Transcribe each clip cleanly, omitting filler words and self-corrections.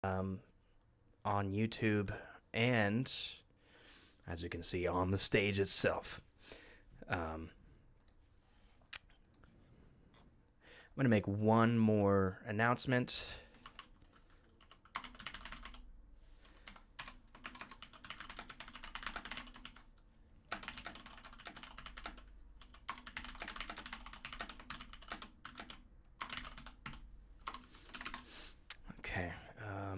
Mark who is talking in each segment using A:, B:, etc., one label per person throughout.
A: um, on YouTube, and as you can see on the stage itself. I'm going to make one more announcement. Okay,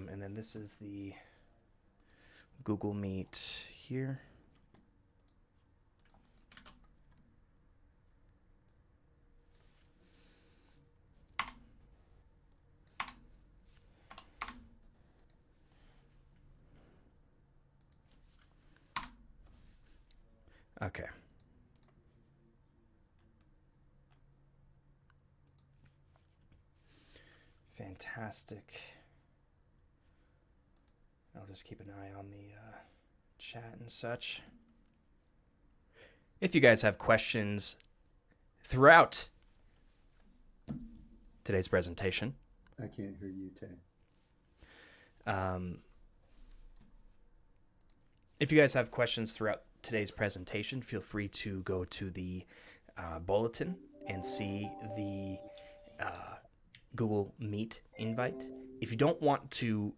A: and then this is the Google Meet here. Okay. Fantastic. I'll just keep an eye on the chat and such. If you guys have questions throughout today's presentation,
B: I can't hear you, Tay.
A: If you guys have questions throughout today's presentation, feel free to go to the bulletin and see the Google Meet invite. If you don't want to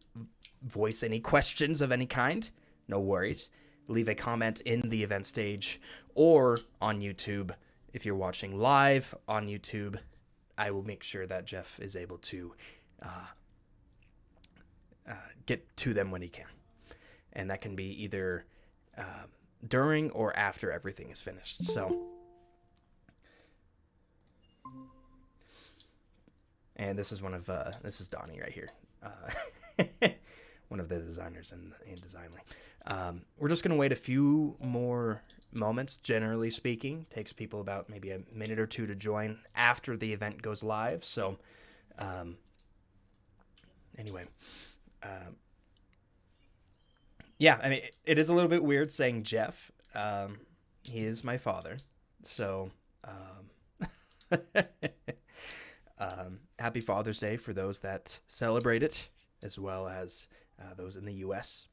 A: voice any questions of any kind, no worries. Leave a comment in the event stage or on YouTube. If you're watching live on YouTube, I will make sure that Jeff is able to get to them when he can. And that can be either during or after everything is finished. So, and this is this is Donnie right here, one of the designers in Designly. We're just gonna wait a few more moments. Generally speaking, takes people about maybe a minute or two to join after the event goes live. So, anyway. Yeah, I mean, it is a little bit weird saying Jeff. He is my father. So, happy Father's Day for those that celebrate it, as well as those in the U.S.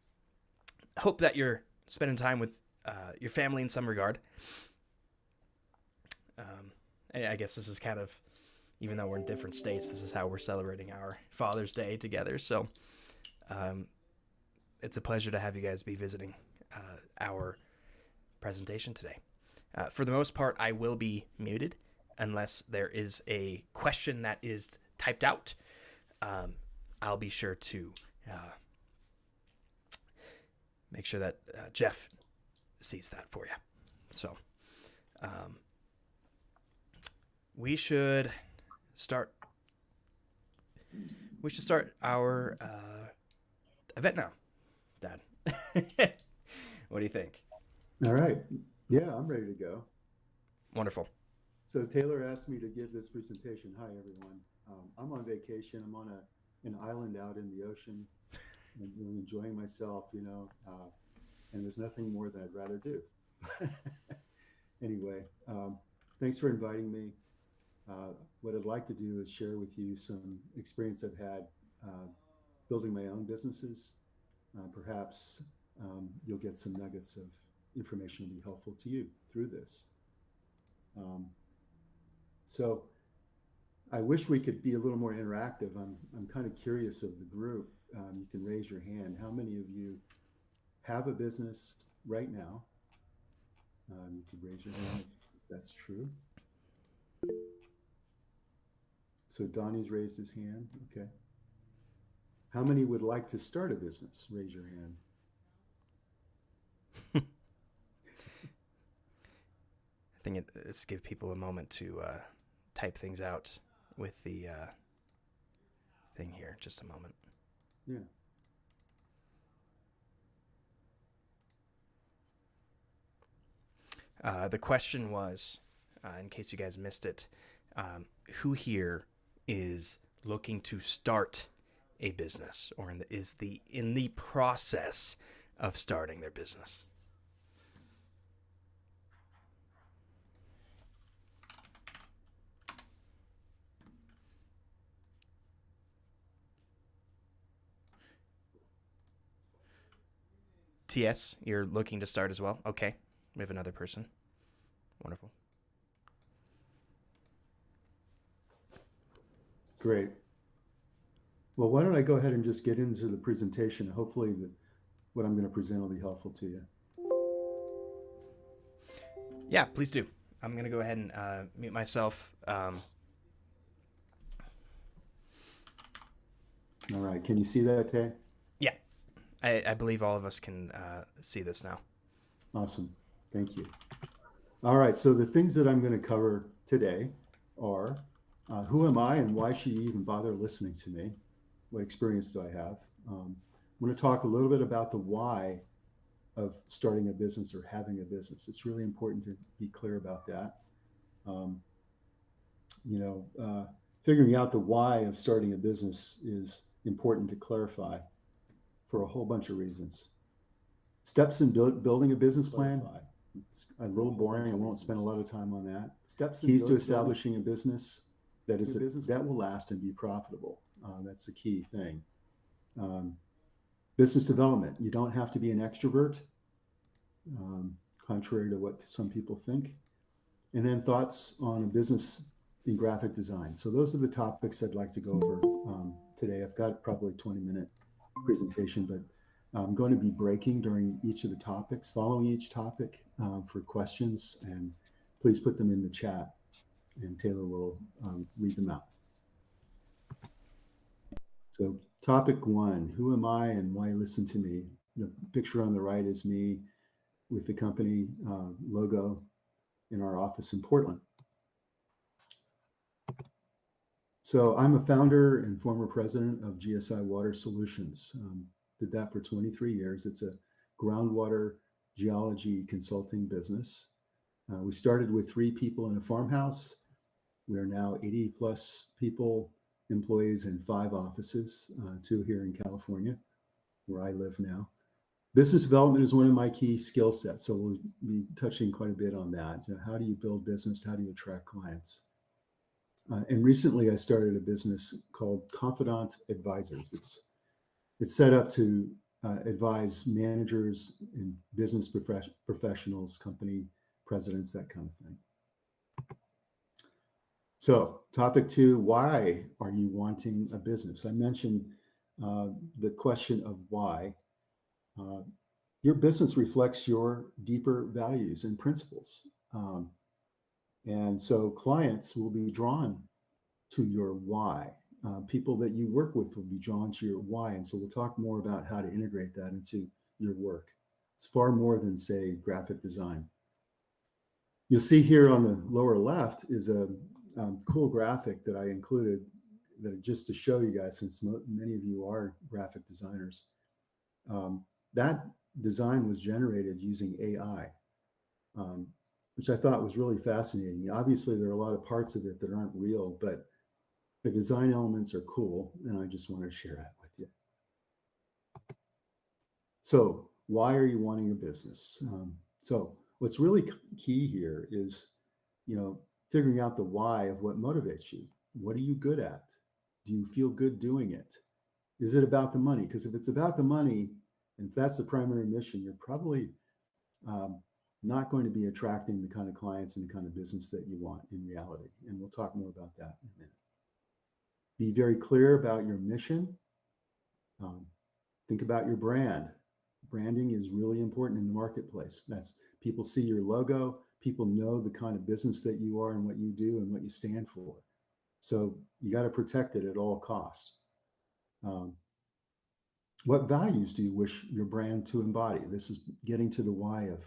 A: Hope that you're spending time with your family in some regard. I guess this is kind of, even though we're in different states, this is how we're celebrating our Father's Day together. So, it's a pleasure to have you guys be visiting our presentation today. For the most part, I will be muted unless there is a question that is typed out. I'll be sure to make sure that Jeff sees that for you. So we should start. We should start our event now, Dad. What do you think?
B: All right. Yeah, I'm ready to go.
A: Wonderful.
B: So Taylor asked me to give this presentation. Hi, everyone. I'm on vacation. I'm on an island out in the ocean and really enjoying myself, and there's nothing more that I'd rather do. Anyway, thanks for inviting me. What I'd like to do is share with you some experience I've had building my own businesses. Perhaps you'll get some nuggets of information to be helpful to you through this. So I wish we could be a little more interactive. I'm kind of curious of the group. You can raise your hand. How many of you have a business right now? You could raise your hand if that's true. So Donnie's raised his hand. Okay. How many would like to start a business? Raise your hand.
A: I think it's give people a moment to type things out with the thing here. Just a moment.
B: Yeah.
A: The question was, in case you guys missed it, who here is looking to start a business or is in the process of starting their business? TS, you're looking to start as well? Okay. We have another person. Wonderful.
B: Great. Well, why don't I go ahead and just get into the presentation? Hopefully what I'm going to present will be helpful to you.
A: Yeah, please do. I'm going to go ahead and mute myself.
B: All right. Can you see that, Tay?
A: Yeah. I believe all of us can see this now.
B: Awesome. Thank you. All right. So the things that I'm going to cover today are who am I and why should you even bother listening to me? What experience do I have? I'm going to talk a little bit about the why of starting a business or having a business. It's really important to be clear about that. Figuring out the why of starting a business is important to clarify for a whole bunch of reasons. Steps in building a business plan. It's a little boring. I won't spend a lot of time on that. Keys to establishing a business that will last and be profitable. That's the key thing. Business development. You don't have to be an extrovert, contrary to what some people think. And then thoughts on a business in graphic design. So those are the topics I'd like to go over today. I've got probably a 20-minute presentation, but I'm going to be breaking during each of the topics, following each topic for questions, and please put them in the chat and Taylor will read them out. So topic 1, who am I and why listen to me? The picture on the right is me with the company logo in our office in Portland. So I'm a founder and former president of GSI Water Solutions. Did that for 23 years. It's a groundwater geology consulting business. We started with 3 people in a farmhouse. We are now 80 plus people, employees in 5 offices, 2 here in California, where I live now. Business development is one of my key skill sets. So we'll be touching quite a bit on that. How do you build business? How do you attract clients? And recently I started a business called Confidant Advisors. It's set up to advise managers and business professionals, company presidents, that kind of thing. So topic 2, why are you wanting a business? I mentioned the question of why. Your business reflects your deeper values and principles. And so clients will be drawn to your why. People that you work with will be drawn to your why. And so we'll talk more about how to integrate that into your work. It's far more than, say, graphic design. You'll see here on the lower left is a cool graphic that I included just to show you guys, since many of you are graphic designers. That design was generated using AI, which I thought was really fascinating. Obviously, there are a lot of parts of it that aren't real, but the design elements are cool, and I just want to share that with you. So why are you wanting a business? So what's really key here is, figuring out the why of what motivates you. What are you good at? Do you feel good doing it? Is it about the money? Because if it's about the money, and if that's the primary mission, you're probably not going to be attracting the kind of clients and the kind of business that you want in reality. And we'll talk more about that in a minute. Be very clear about your mission. Think about your brand. Branding is really important in the marketplace. That's people see your logo, people know the kind of business that you are and what you do and what you stand for. So you got to protect it at all costs. What values do you wish your brand to embody? This is getting to the why of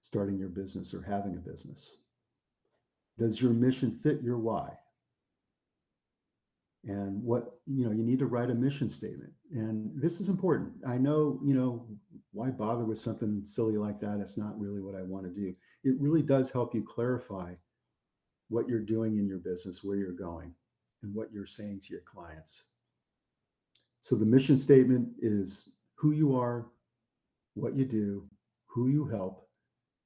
B: starting your business or having a business. Does your mission fit your why? And you need to write a mission statement. And this is important. I know, why bother with something silly like that? It's not really what I want to do. It really does help you clarify what you're doing in your business, where you're going, and what you're saying to your clients. So the mission statement is who you are, what you do, who you help,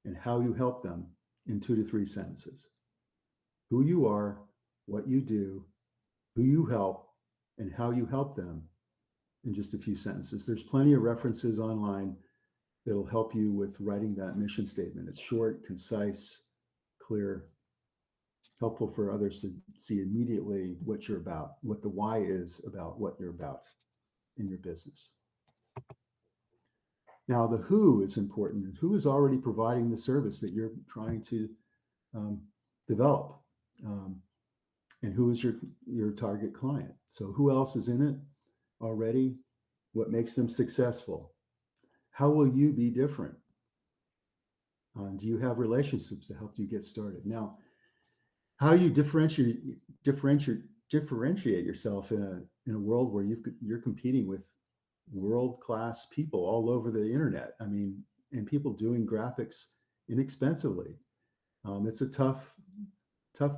B: and how you help them in 2 to 3 sentences. Who you are, what you do, who you help, and how you help them in just a few sentences. There's plenty of references online that'll help you with writing that mission statement. It's short, concise, clear, helpful for others to see immediately what you're about, what the why is about what you're about in your business. Now, the who is important. Who is already providing the service that you're trying to um, develop? And who is your target client? So who else is in it already? What makes them successful? How will you be different? Do you have relationships to help you get started? Now, how you differentiate yourself in a world where you're competing with world-class people all over the internet. I mean, and people doing graphics inexpensively. It's a tough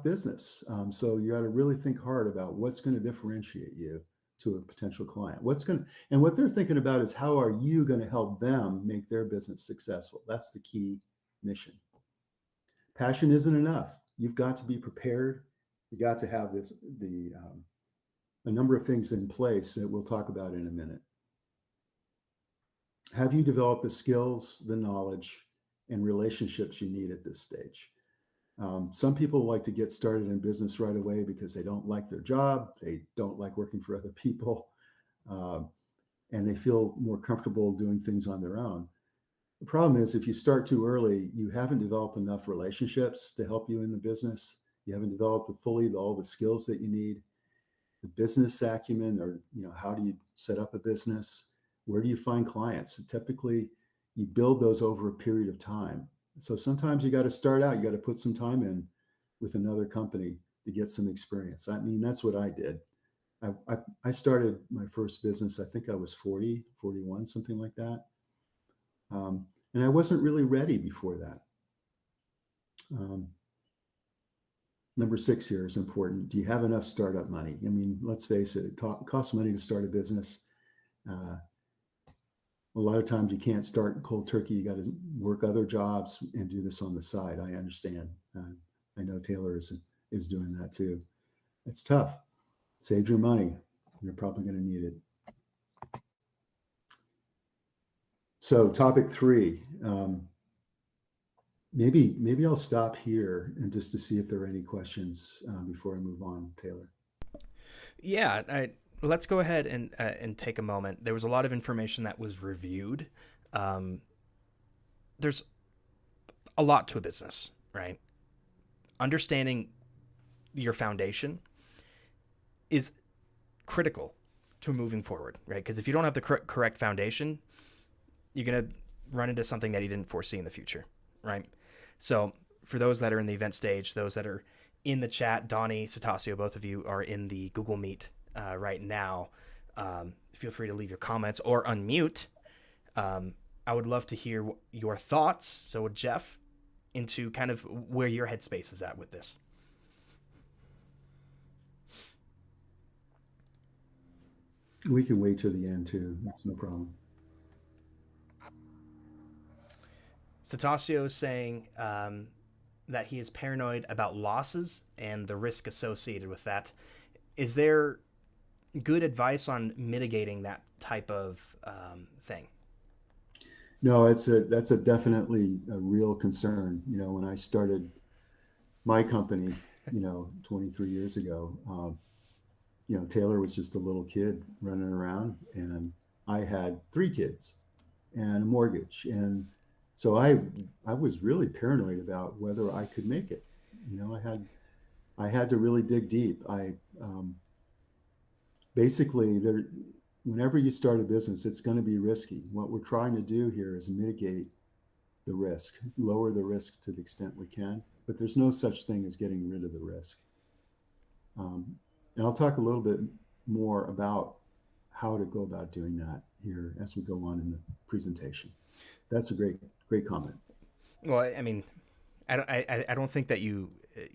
B: business. So you got to really think hard about what's going to differentiate you to a potential client. And what they're thinking about is how are you going to help them make their business successful? That's the key mission. Passion isn't enough. You've got to be prepared. You got to have a number of things in place that we'll talk about in a minute. Have you developed the skills, the knowledge, and relationships you need at this stage? Some people like to get started in business right away because they don't like their job, they don't like working for other people, and they feel more comfortable doing things on their own. The problem is if you start too early, you haven't developed enough relationships to help you in the business. You haven't developed fully all the skills that you need, the business acumen, or how do you set up a business? Where do you find clients? And typically, you build those over a period of time. So sometimes you got to start out, you got to put some time in with another company to get some experience. I mean, that's what I did. I started my first business, I think I was 40, 41, something like that. And I wasn't really ready before that. Number 6 here is important. Do you have enough startup money? I mean, let's face it, it costs money to start a business. A lot of times you can't start cold turkey. You got to work other jobs and do this on the side. I understand. I know Taylor is doing that too. It's tough. Save your money. You're probably going to need it. So topic 3, maybe I'll stop here and just to see if there are any questions before I move on, Taylor.
A: Yeah, let's go ahead and take a moment. There was a lot of information that was reviewed. There's a lot to a business, right? Understanding your foundation is critical to moving forward, right? Because if you don't have the correct foundation, you're going to run into something that you didn't foresee in the future, right? So for those that are in the event stage, those that are in the chat, Donnie, Satasio, both of you are in the Google Meet right now. Feel free to leave your comments or unmute. I would love to hear your thoughts. So Jeff, into kind of where your headspace is at with this.
B: We can wait till the end too. That's no problem.
A: Satasio is saying that he is paranoid about losses and the risk associated with that. Is there good advice on mitigating that type of thing?
B: No, that's definitely a real concern. When I started my company, 23 years ago, Taylor was just a little kid running around, and I had 3 kids and a mortgage, and so I was really paranoid about whether I could make it. I had to really dig deep. Basically, whenever you start a business, it's going to be risky. What we're trying to do here is mitigate the risk, lower the risk to the extent we can, but there's no such thing as getting rid of the risk. And I'll talk a little bit more about how to go about doing that here as we go on in the presentation. That's a great comment.
A: Well, I mean, I don't think that you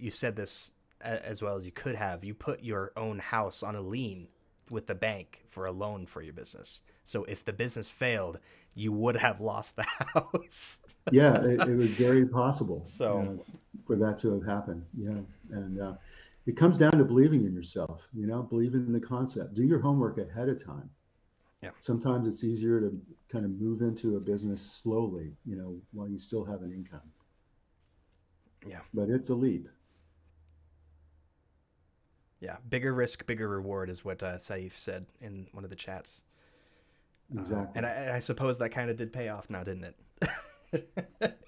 A: said this as well as you could have. You put your own house on a lien with the bank for a loan for your business. So if the business failed, you would have lost the house.
B: Yeah, it was very possible
A: so
B: for that to have happened. Yeah, and it comes down to believing in yourself. Believing in the concept. Do your homework ahead of time.
A: Yeah.
B: Sometimes it's easier to kind of move into a business slowly, while you still have an income,
A: Yeah.
B: but it's a leap.
A: Yeah. Bigger risk, bigger reward is what Saif said in one of the chats. And
B: Exactly.
A: I suppose that kind of did pay off now, didn't it?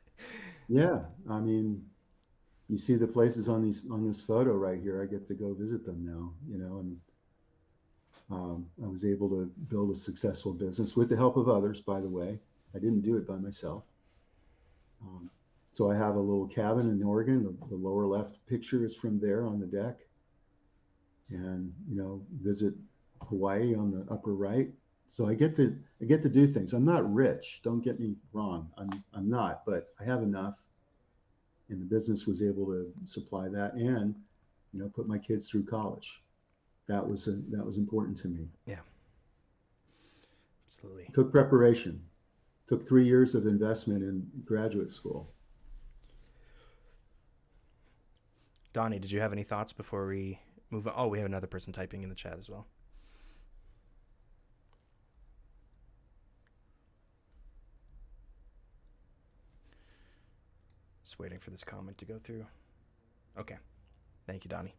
B: Yeah. I mean, you see the places on this photo right here. I get to go visit them now, and I was able to build a successful business with the help of others, by the way. I didn't do it by myself. Um, so I have a little cabin in Oregon. The lower left picture is from there on the deck, and visit Hawaii on the upper right. So I get to do things. I'm not rich. Don't get me wrong. I'm not, but I have enough, and the business was able to supply that, and put my kids through college. That was important to me.
A: Yeah. Absolutely.
B: Took preparation. Took 3 years of investment in graduate school.
A: Donnie, did you have any thoughts before we move on? Oh, we have another person typing in the chat as well. Just waiting for this comment to go through. Okay. Thank you, Donnie.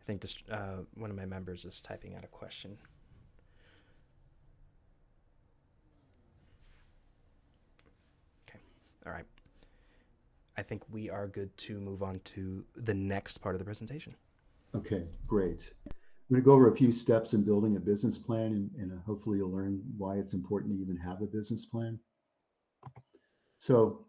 A: I think this, one of my members is typing out a question. Okay. All right. I think we are good to move on to the next part of the presentation.
B: Okay, great. I'm going to go over a few steps in building a business plan, and hopefully you'll learn why it's important to even have a business plan. So,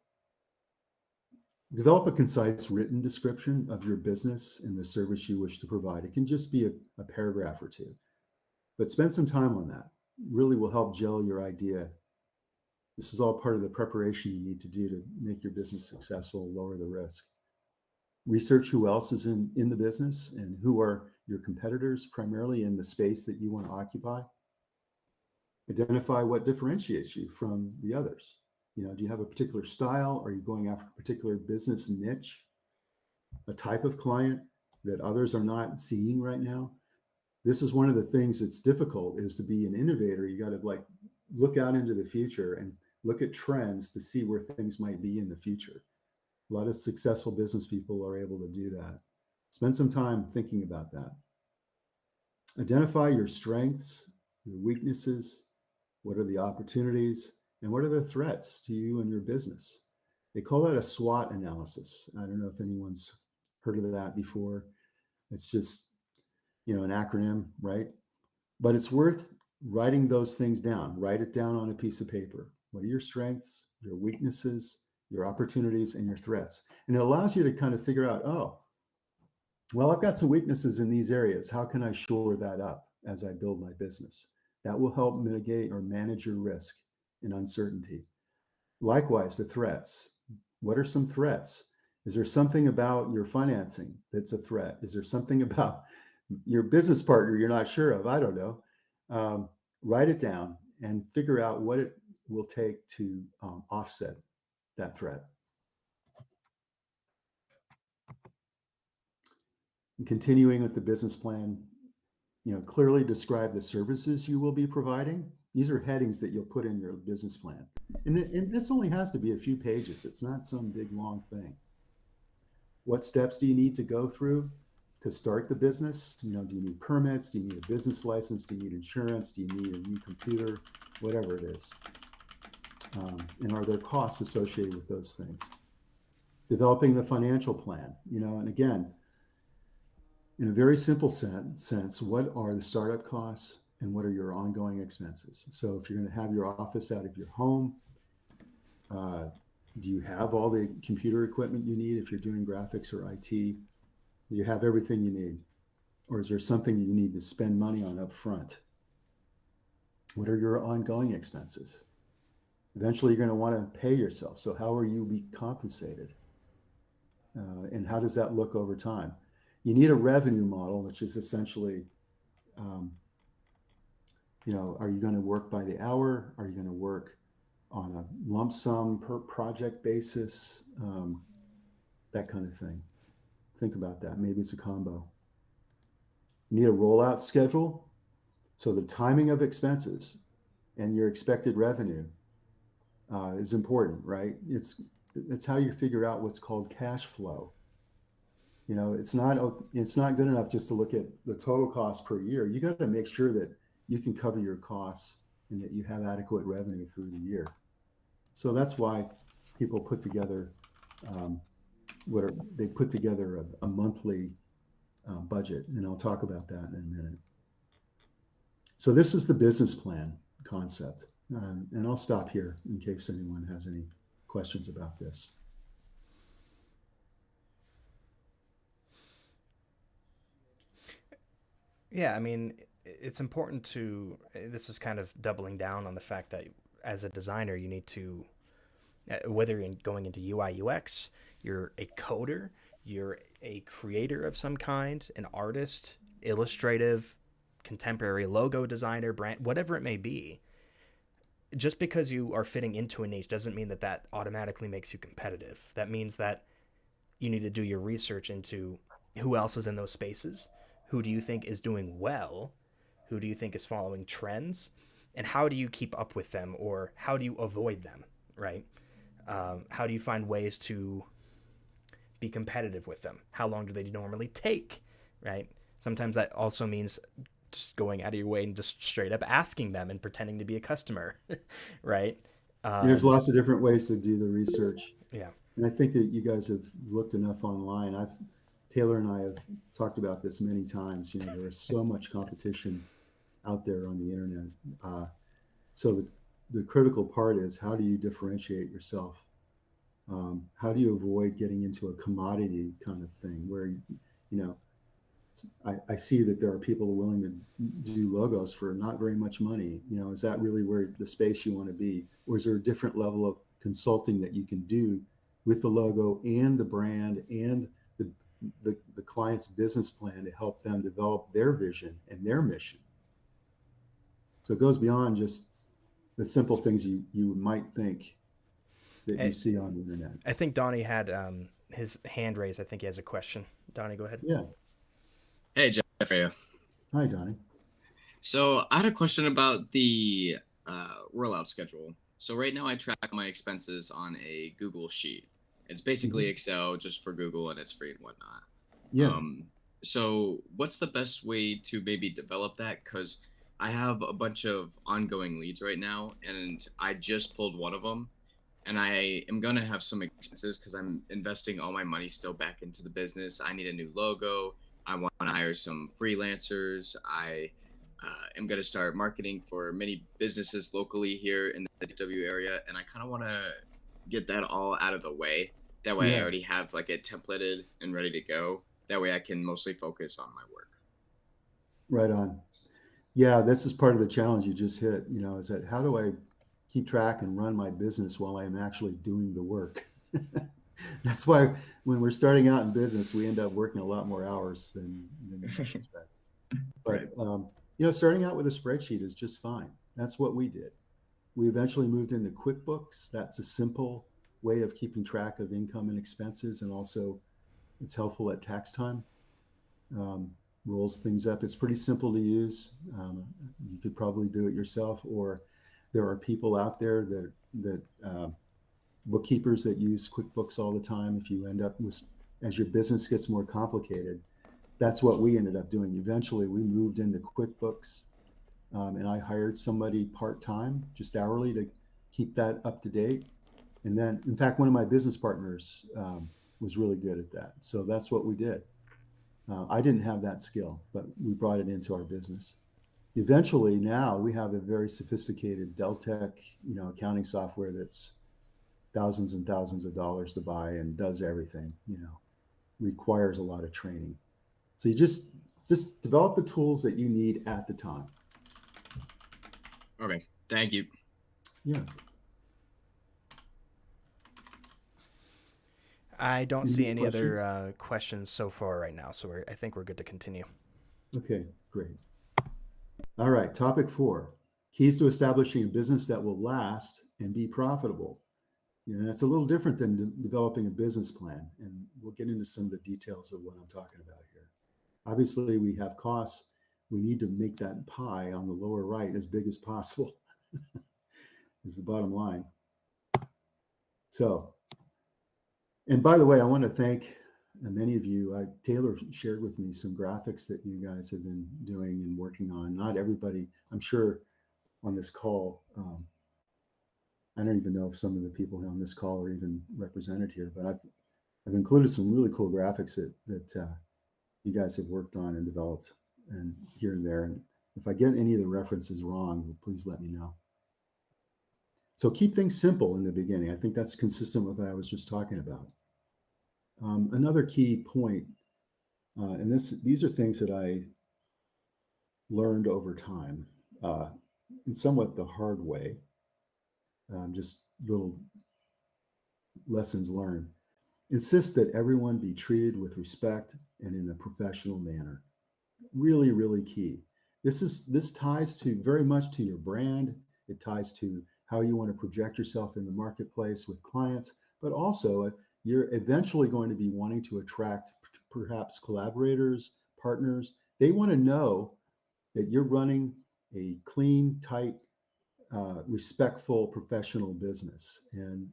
B: develop a concise written description of your business and the service you wish to provide. It can just be a paragraph or two, but spend some time on that. Really will help gel your idea. This is all part of the preparation you need to do to make your business successful, lower the risk. Research who else is in the business and who are your competitors, primarily in the space that you want to occupy. Identify what differentiates you from the others. Do you have a particular style? Are you going after a particular business niche, a type of client that others are not seeing right now? This is one of the things that's difficult, is to be an innovator. You got to look out into the future and look at trends to see where things might be in the future. A lot of successful business people are able to do that. Spend some time thinking about that. Identify your strengths, your weaknesses, what are the opportunities, and what are the threats to you and your business. They call that a SWOT analysis. I don't know if anyone's heard of that before. It's just, an acronym, right? But it's worth writing those things down. Write it down on a piece of paper. What are your strengths, your weaknesses, your opportunities, and your threats? And it allows you to kind of figure out, oh, well, I've got some weaknesses in these areas. How can I shore that up as I build my business? That will help mitigate or manage your risk and uncertainty. Likewise, the threats. What are some threats? Is there something about your financing that's a threat? Is there something about your business partner you're not sure of? I don't know. Write it down and figure out what it will take to offset that threat. And continuing with the business plan, clearly describe the services you will be providing. These are headings that you'll put in your business plan. And this only has to be a few pages. It's not some big, long thing. What steps do you need to go through to start the business? Do you need permits? Do you need a business license? Do you need insurance? Do you need a new computer? Whatever it is. And are there costs associated with those things? Developing the financial plan, and again, in a very simple sense, what are the startup costs and what are your ongoing expenses? So if you're going to have your office out of your home, do you have all the computer equipment you need if you're doing graphics or IT? Do you have everything you need? Or is there something you need to spend money on up front? What are your ongoing expenses? Eventually, you're going to want to pay yourself. So how are you be compensated? And how does that look over time? You need a revenue model, which is essentially, are you going to work by the hour? Are you going to work on a lump sum per project basis? That kind of thing. Think about that. Maybe it's a combo. You need a rollout schedule. So the timing of expenses and your expected revenue is important, right? It's how you figure out what's called cash flow. You know, it's not good enough just to look at the total cost per year. You got to make sure that you can cover your costs and that you have adequate revenue through the year. So that's why people put together they put together a monthly budget, and I'll talk about that in a minute. So this is the business plan concept, and I'll stop here in case anyone has any questions about this.
A: Yeah, I mean, it's important to. This is kind of doubling down on the fact that as a designer, you need to, whether you're going into UI UX, you're a coder, you're a creator of some kind, an artist, illustrative, contemporary logo designer, brand, whatever it may be. Just because you are fitting into a niche doesn't mean that that automatically makes you competitive. That means that you need to do your research into who else is in those spaces, who do you think is doing well, who do you think is following trends, and how do you keep up with them, or how do you avoid them, right? How do you find ways to be competitive with them? How long do they normally take, right? Sometimes that also means just going out of your way and just straight up asking them and pretending to be a customer, right?
B: There's lots of different ways to do the research.
A: Yeah.
B: And I think that you guys have looked enough online. Taylor and I have talked about this many times. You know, there is so much competition out there on the internet. So the critical part is, how do you differentiate yourself? How do you avoid getting into a commodity kind of thing where, you know, I see that there are people willing to do logos for not very much money. You know, is that really where the space you want to be? Or is there a different level of consulting that you can do with the logo and the brand and the client's business plan to help them develop their vision and their mission? So it goes beyond just the simple things you might think that you see on the internet.
A: I think Donnie had his hand raised. I think he has a question. Donnie, go ahead.
B: Yeah.
C: Hey, Jeff. How are you?
B: Hi, Donnie.
C: So I had a question about the rollout schedule. So right now I track my expenses on a Google Sheet. It's basically Excel just for Google, and it's free and whatnot.
B: Yeah.
C: So what's the best way to maybe develop that? Because I have a bunch of ongoing leads right now, and I just pulled one of them. And I am going to have some expenses because I'm investing all my money still back into the business. I need a new logo. I want to hire some freelancers. I am going to start marketing for many businesses locally here in the DFW area. And I kind of want to get that all out of the way. That way I already have like it templated and ready to go. That way I can mostly focus on my work.
B: Right on. Yeah, this is part of the challenge you just hit, you know, is that how do I keep track and run my business while I'm actually doing the work? That's why when we're starting out in business, we end up working a lot more hours than we expect. But, you know, starting out with a spreadsheet is just fine. That's what we did. We eventually moved into QuickBooks. That's a simple way of keeping track of income and expenses. And also it's helpful at tax time. Rolls things up. It's pretty simple to use. You could probably do it yourself, or there are people out there that bookkeepers that use QuickBooks all the time. If you end up with, as your business gets more complicated, that's what we ended up doing. Eventually we moved into QuickBooks, and I hired somebody part-time, just hourly, to keep that up to date. And then, in fact, one of my business partners was really good at that. So that's what we did. I didn't have that skill, but we brought it into our business. Eventually, now we have a very sophisticated Deltek, you know, accounting software that's thousands and thousands of dollars to buy and does everything, you know, requires a lot of training. So you just develop the tools that you need at the time.
C: Okay, thank you.
B: Yeah.
A: I don't see any other questions so far right now, so I think we're good to continue.
B: Okay, great. All right, topic 4, keys to establishing a business that will last and be profitable. That's a little different than developing a business plan. And we'll get into some of the details of what I'm talking about here. Obviously, we have costs. We need to make that pie on the lower right as big as possible, is the bottom line. So, and by the way, I want to thank many of you. Taylor shared with me some graphics that you guys have been doing and working on. Not everybody, I'm sure, on this call. I don't even know if some of the people on this call are even represented here, but I've included some really cool graphics that you guys have worked on and developed, and here and there. And if I get any of the references wrong, please let me know. So keep things simple in the beginning. I think that's consistent with what I was just talking about. Another key point, and these are things that I learned over time, in somewhat the hard way, just little lessons learned. Insist that everyone be treated with respect and in a professional manner. Really, really key. This ties to very much to your brand. It ties to how you want to project yourself in the marketplace with clients, but also you're eventually going to be wanting to attract perhaps collaborators, partners. They want to know that you're running a clean, tight, respectful, professional business. And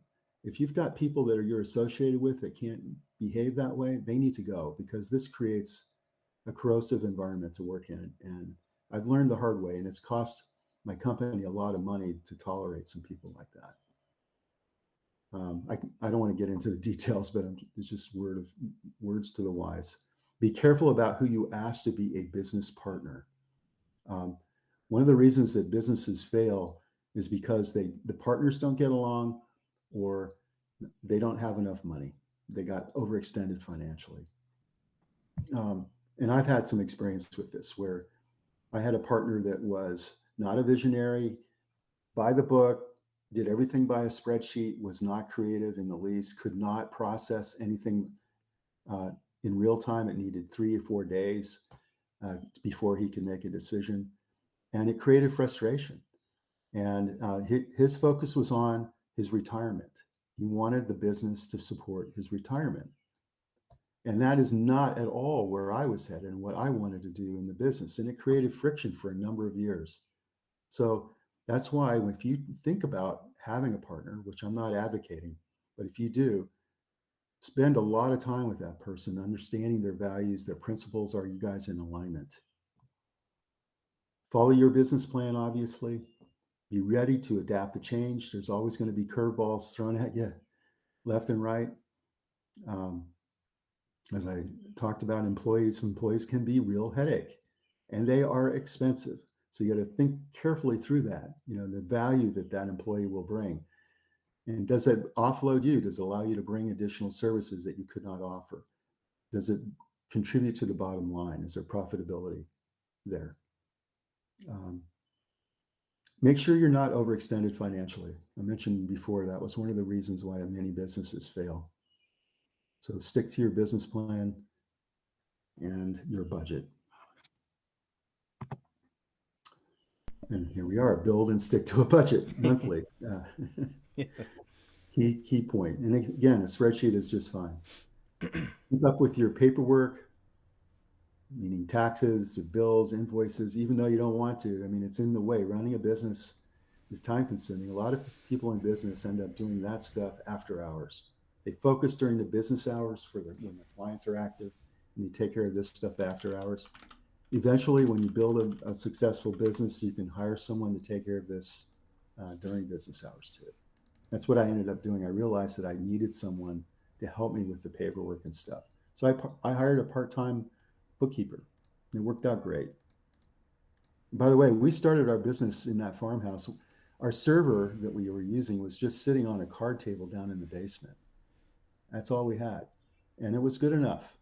B: if you've got people that you're associated with that can't behave that way, they need to go, because this creates a corrosive environment to work in. And I've learned the hard way, and it's cost my company a lot of money to tolerate some people like that. I don't want to get into the details, but it's just words to the wise. Be careful about who you ask to be a business partner. One of the reasons that businesses fail is because the partners don't get along, or they don't have enough money. They got overextended financially. And I've had some experience with this, where I had a partner that was not a visionary, by the book, did everything by a spreadsheet, was not creative in the least, could not process anything in real time. It needed 3 or 4 days before he could make a decision. And it created frustration. And his focus was on his retirement. He wanted the business to support his retirement. And that is not at all where I was headed and what I wanted to do in the business. And it created friction for a number of years. So that's why if you think about having a partner, which I'm not advocating, but if you do, spend a lot of time with that person, understanding their values, their principles. Are you guys in alignment? Follow your business plan, obviously. Be ready to adapt to change. There's always going to be curveballs thrown at you left and right. As I talked about, employees can be real headache, and they are expensive. So you got to think carefully through that, the value that employee will bring. And does it offload you? Does it allow you to bring additional services that you could not offer? Does it contribute to the bottom line? Is there profitability there? Make sure you're not overextended financially. I mentioned before that was one of the reasons why many businesses fail. So stick to your business plan and your budget. And here we are, build and stick to a budget monthly. Key point. And again, a spreadsheet is just fine. Keep up with your paperwork, meaning taxes, bills, invoices, even though you don't want to. I mean, it's in the way. Running a business is time consuming. A lot of people in business end up doing that stuff after hours. They focus during the business hours when the clients are active, and you take care of this stuff after hours. Eventually, when you build a successful business, you can hire someone to take care of this during business hours too. That's what I ended up doing. I realized that I needed someone to help me with the paperwork and stuff. So I hired a part-time bookkeeper. It worked out great. By the way, we started our business in that farmhouse. Our server that we were using was just sitting on a card table down in the basement. That's all we had. And it was good enough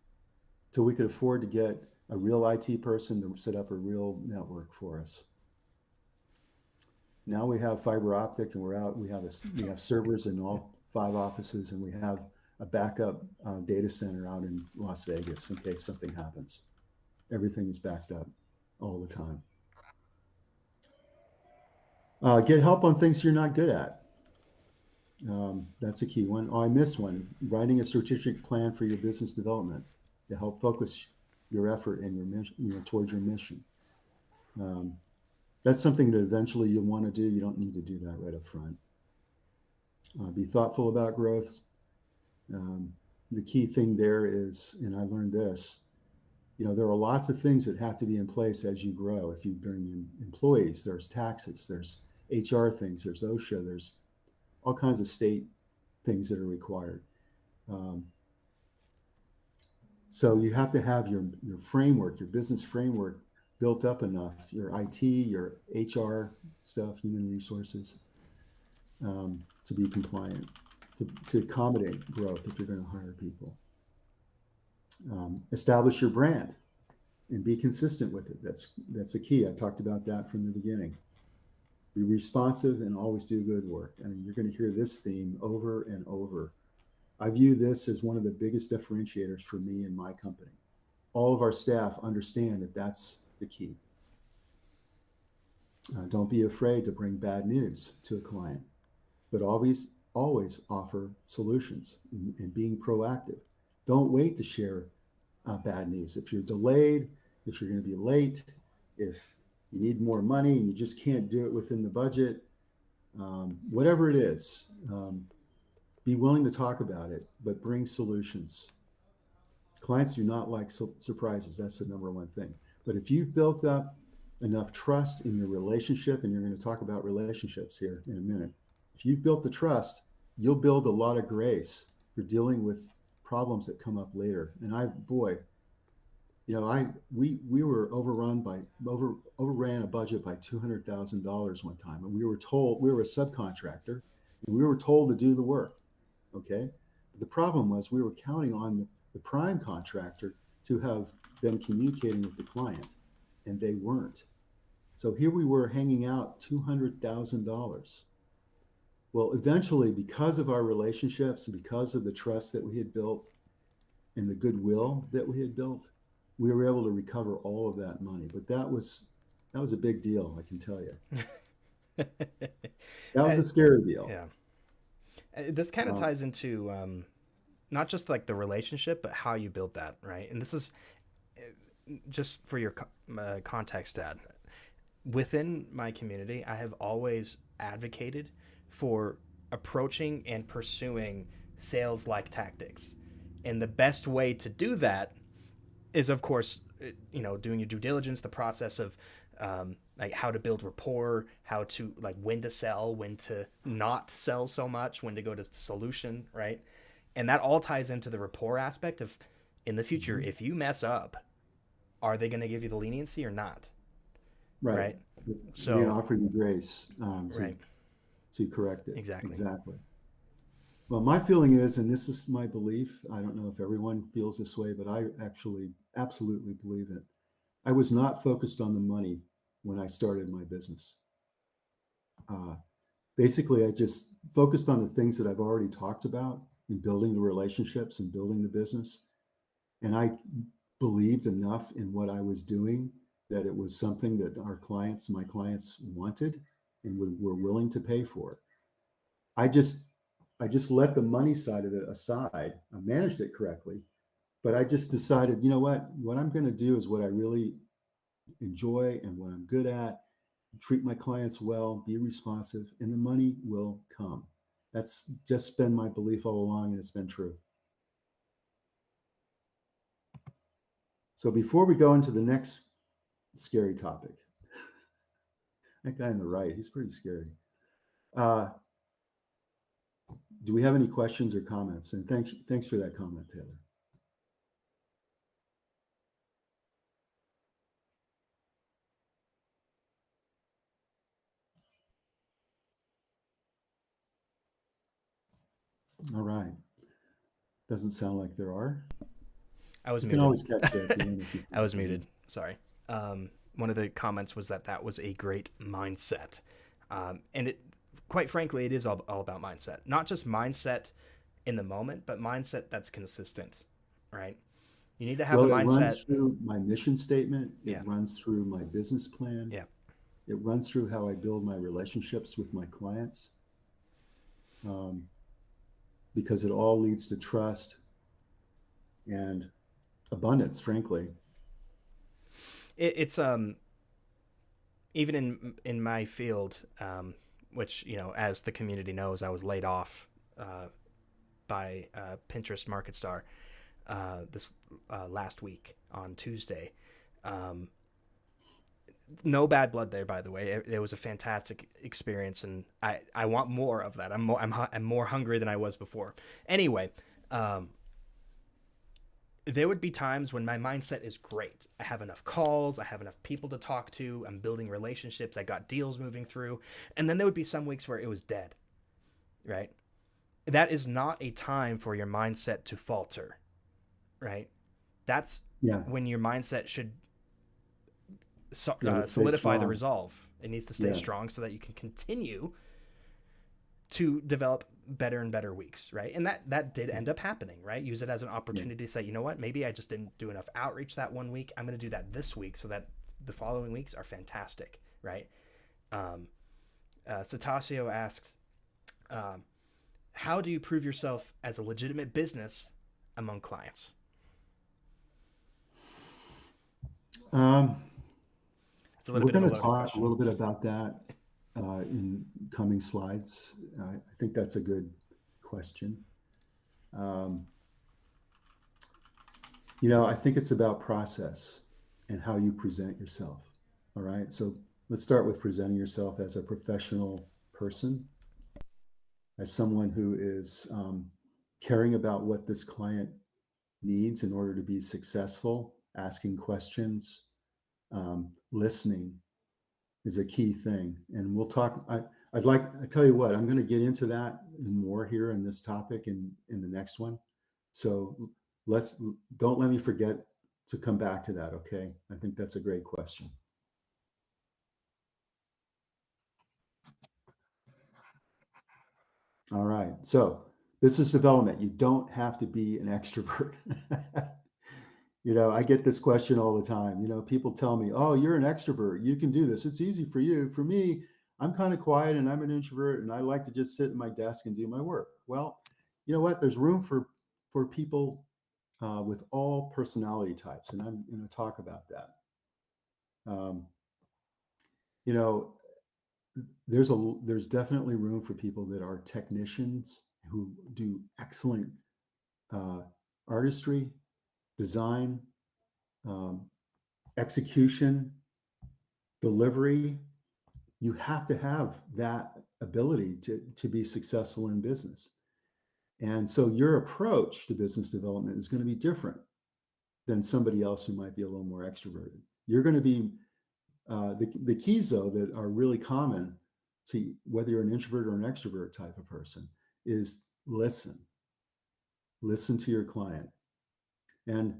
B: till we could afford to get a real IT person to set up a real network for us. Now we have fiber optic, and we have servers in all 5 offices, and we have a backup data center out in Las Vegas in case something happens. Everything is backed up all the time. Get help on things you're not good at. That's a key one. Oh, I missed one. Writing a strategic plan for your business development to help focus your effort and your mission, towards your mission. Um, that's something that eventually you'll want to do. You don't need to do that right up front. Be thoughtful about growth. Um, the key thing there is, and I learned this, there are lots of things that have to be in place as you grow. If you bring in employees, there's taxes, there's HR things, there's OSHA, there's all kinds of state things that are required. Um, so you have to have your framework, your business framework built up enough, your IT, your HR stuff, human resources, to be compliant, to accommodate growth if you're going to hire people. Establish your brand and be consistent with it. That's the key. I talked about that from the beginning. Be responsive and always do good work. I mean, you're going to hear this theme over and over. I view this as one of the biggest differentiators for me and my company. All of our staff understand that that's the key. Don't be afraid to bring bad news to a client, but always offer solutions and being proactive. Don't wait to share bad news. If you're delayed, if you're going to be late, if you need more money and you just can't do it within the budget, whatever it is, be willing to talk about it, but bring solutions. Clients do not like surprises. That's the number one thing. But if you've built up enough trust in your relationship, and you're going to talk about relationships here in a minute, if you've built the trust, you'll build a lot of grace for dealing with problems that come up later. And we were overran a budget by $200,000 one time, and we were told, we were a subcontractor, and we were told to do the work. Okay, but the problem was we were counting on the prime contractor to have been communicating with the client, and they weren't. So here we were hanging out $200,000. Well, eventually, because of our relationships and because of the trust that we had built and the goodwill that we had built, we were able to recover all of that money. But that was a big deal, I can tell you. That was a scary deal.
A: Yeah. This kind of ties into not just like the relationship, but how you build that, right? And this is just for your context, Dad. Within my community, I have always advocated for approaching and pursuing sales-like tactics. And the best way to do that is, of course, doing your due diligence, the process of like how to build rapport, how to like when to sell, when to not sell so much, when to go to solution, right? And that all ties into the rapport aspect of, in the future, if you mess up, are they going to give you the leniency or not?
B: Right. So they offer you grace to correct it.
A: Exactly.
B: Well, my feeling is, and this is my belief, I don't know if everyone feels this way, but I actually absolutely believe it. I was not focused on the money when I started my business. Basically, I just focused on the things that I've already talked about in building the relationships and building the business. And I believed enough in what I was doing that it was something that my clients wanted and were willing to pay for. I just let the money side of it aside. I managed it correctly, but I just decided, you know what I'm going to do is what I really enjoy and what I'm good at, treat my clients well, be responsive, and the money will come. That's just been my belief all along, and it's been true. So before we go into the next scary topic, that guy on the right, he's pretty scary. Do we have any questions or comments? And thanks for that comment, Taylor. All right. Doesn't sound like there are.
A: I was
B: muted. You can always catch that at the end.
A: I was muted. Sorry. One of the comments was that was a great mindset. And it, quite frankly, it is all about mindset. Not just mindset in the moment, but mindset that's consistent, right? You need to have a mindset. It runs
B: through my mission statement. It runs through my business plan.
A: Yeah.
B: It runs through how I build my relationships with my clients. um, because it all leads to trust and abundance, frankly.
A: It's even in my field, which as the community knows, I was laid off by Pinterest MarketStar this last week on Tuesday. Um, no bad blood there, by the way. It was a fantastic experience, and I want more of that. I'm more hungry than I was before. Anyway, um, there would be times when my mindset is great. I have enough calls, I have enough people to talk to, I'm building relationships, I got deals moving through, and then there would be some weeks where it was dead, right? That is not a time for your mindset to falter, right? That's
B: Yeah.
A: when your mindset should
B: Yeah. Let's stay
A: solidify the
B: strong.
A: resolve. It needs to stay
B: Yeah.
A: strong so that you can continue to develop better and better weeks, right? And that did end up happening, right? Use it as an opportunity to say, you know what, maybe I just didn't do enough outreach that one week. I'm going to do that this week so that the following weeks are fantastic, right? Satasio asks, how do you prove yourself as a legitimate business among clients?
B: Um,
A: It's a little
B: we're
A: bit of a
B: going to
A: loaded
B: talk a
A: question.
B: little bit about that in coming slides. I think that's a good question. Um, I think it's about process and how you present yourself. All right. So let's start with presenting yourself as a professional person, as someone who is caring about what this client needs in order to be successful, asking questions, listening is a key thing. And we'll talk. I tell you what, I'm going to get into that and more here in this topic in the next one. So don't let me forget to come back to that. Okay. I think that's a great question. All right. So business development, you don't have to be an extrovert. I get this question all the time. People tell me, oh, you're an extrovert. You can do this. It's easy for you. For me, I'm kind of quiet and I'm an introvert and I like to just sit at my desk and do my work. Well, you know what? There's room for people with all personality types. And I'm going to talk about that. Um, you know, there's definitely room for people that are technicians who do excellent uh, artistry, design, um, execution, delivery. You have to have that ability to be successful in business. And so your approach to business development is going to be different than somebody else who might be a little more extroverted. You're going to be the keys, though, that are really common to whether you're an introvert or an extrovert type of person is listen to your client. And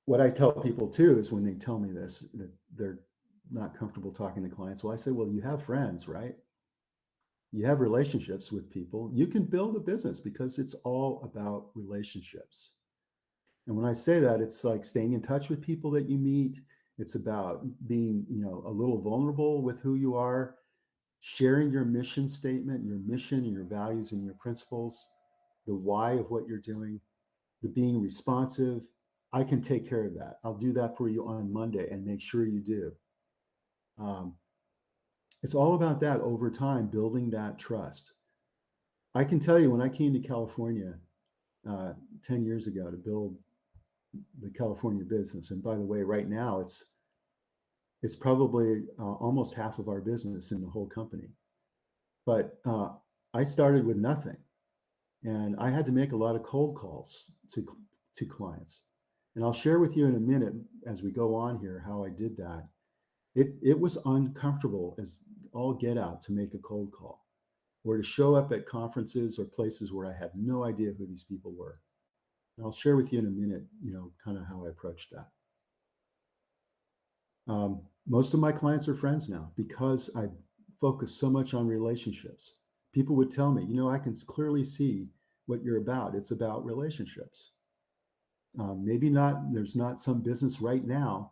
B: what I tell people too is when they tell me this, that they're not comfortable talking to clients, well, I say, well, you have friends, right? You have relationships with people. You can build a business because it's all about relationships. And when I say that, it's like staying in touch with people that you meet. It's about being, a little vulnerable with who you are, sharing your mission statement, your mission and your values and your principles, the why of what you're doing, the being responsive. I can take care of that. I'll do that for you on Monday and make sure you do. It's all about that over time, building that trust. I can tell you when I came to California 10 years ago to build the California business, and by the way, right now it's probably almost half of our business in the whole company. But I started with nothing, and I had to make a lot of cold calls to clients. And I'll share with you in a minute as we go on here how I did that. It was uncomfortable as all get out to make a cold call or to show up at conferences or places where I had no idea who these people were. And I'll share with you in a minute, kind of how I approached that. Most of my clients are friends now because I focus so much on relationships. People would tell me, I can clearly see what you're about. It's about relationships. Maybe not, there's not some business right now,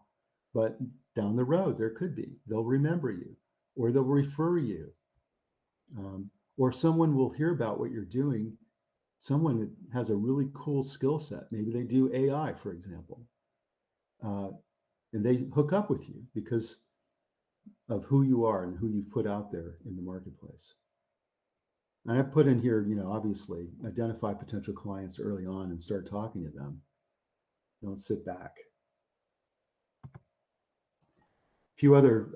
B: but down the road, there could be. They'll remember you or they'll refer you. Or someone will hear about what you're doing, someone that has a really cool skill set. Maybe they do AI, for example, and they hook up with you because of who you are and who you've put out there in the marketplace. And I put in here, obviously identify potential clients early on and start talking to them. Don't sit back. A few other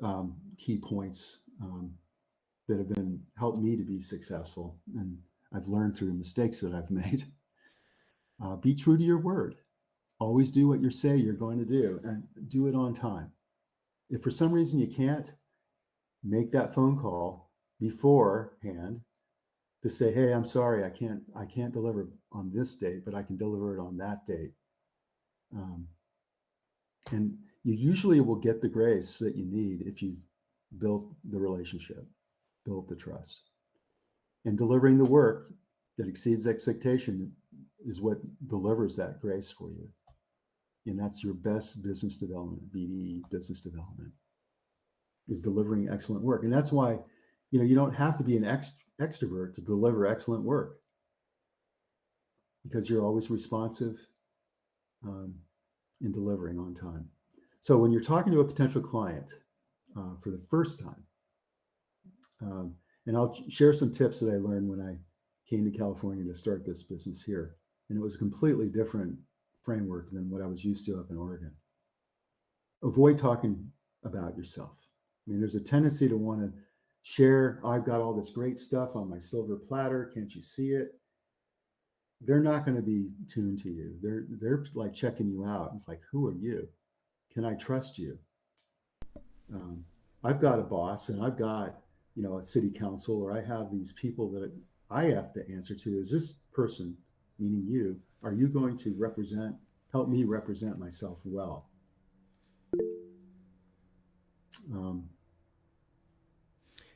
B: key points that have been helped me to be successful, and I've learned through mistakes that I've made. Be true to your word. Always do what you say you're going to do, and do it on time. If for some reason you can't, make that phone call beforehand to say, hey, I'm sorry, I can't deliver on this date, but I can deliver it on that date. And you usually will get the grace that you need if you've built the relationship, built the trust. And delivering the work that exceeds expectation is what delivers that grace for you. And that's your best business development, BDE, business development, is delivering excellent work. And that's why, you don't have to be an extrovert to deliver excellent work, because you're always responsive in delivering on time. So when you're talking to a potential client for the first time, and I'll share some tips that I learned when I came to California to start this business here. And it was a completely different framework than what I was used to up in Oregon. Avoid talking about yourself. I mean, there's a tendency to want to share, I've got all this great stuff on my silver platter. Can't you see it? They're not going to be tuned to you. They're like checking you out. It's like, who are you? Can I trust you? I've got a boss, and I've got, a city council, or I have these people that I have to answer to. Is this person, meaning you, are you going to help me represent myself well?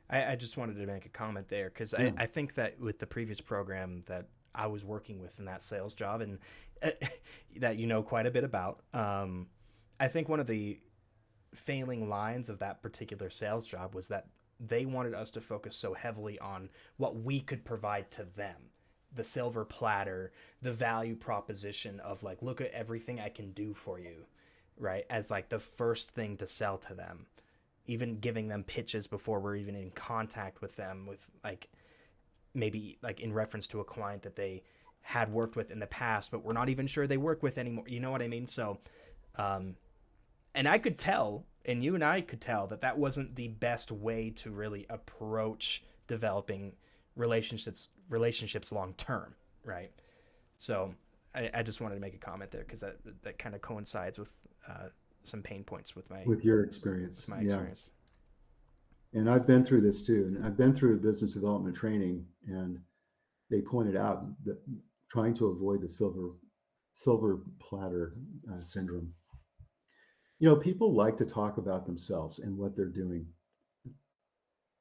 A: I just wanted to make a comment there because
B: Yeah.
A: I think that with the previous program that I was working with in that sales job, and that quite a bit about, I think one of the failing lines of that particular sales job was that they wanted us to focus so heavily on what we could provide to them, the silver platter, the value proposition of like, look at everything I can do for you, right, as like the first thing to sell to them, even giving them pitches before we're even in contact with them, with like maybe like in reference to a client that they had worked with in the past but we're not even sure they work with anymore. You know what I mean? So and I could tell, and you and I could tell, that wasn't the best way to really approach developing relationships long term, right? So I just wanted to make a comment there because that kind of coincides with some pain points with
B: Your experience.
A: my experience.
B: And I've been through this too. And I've been through business development training, and they pointed out that trying to avoid the silver platter syndrome. People like to talk about themselves and what they're doing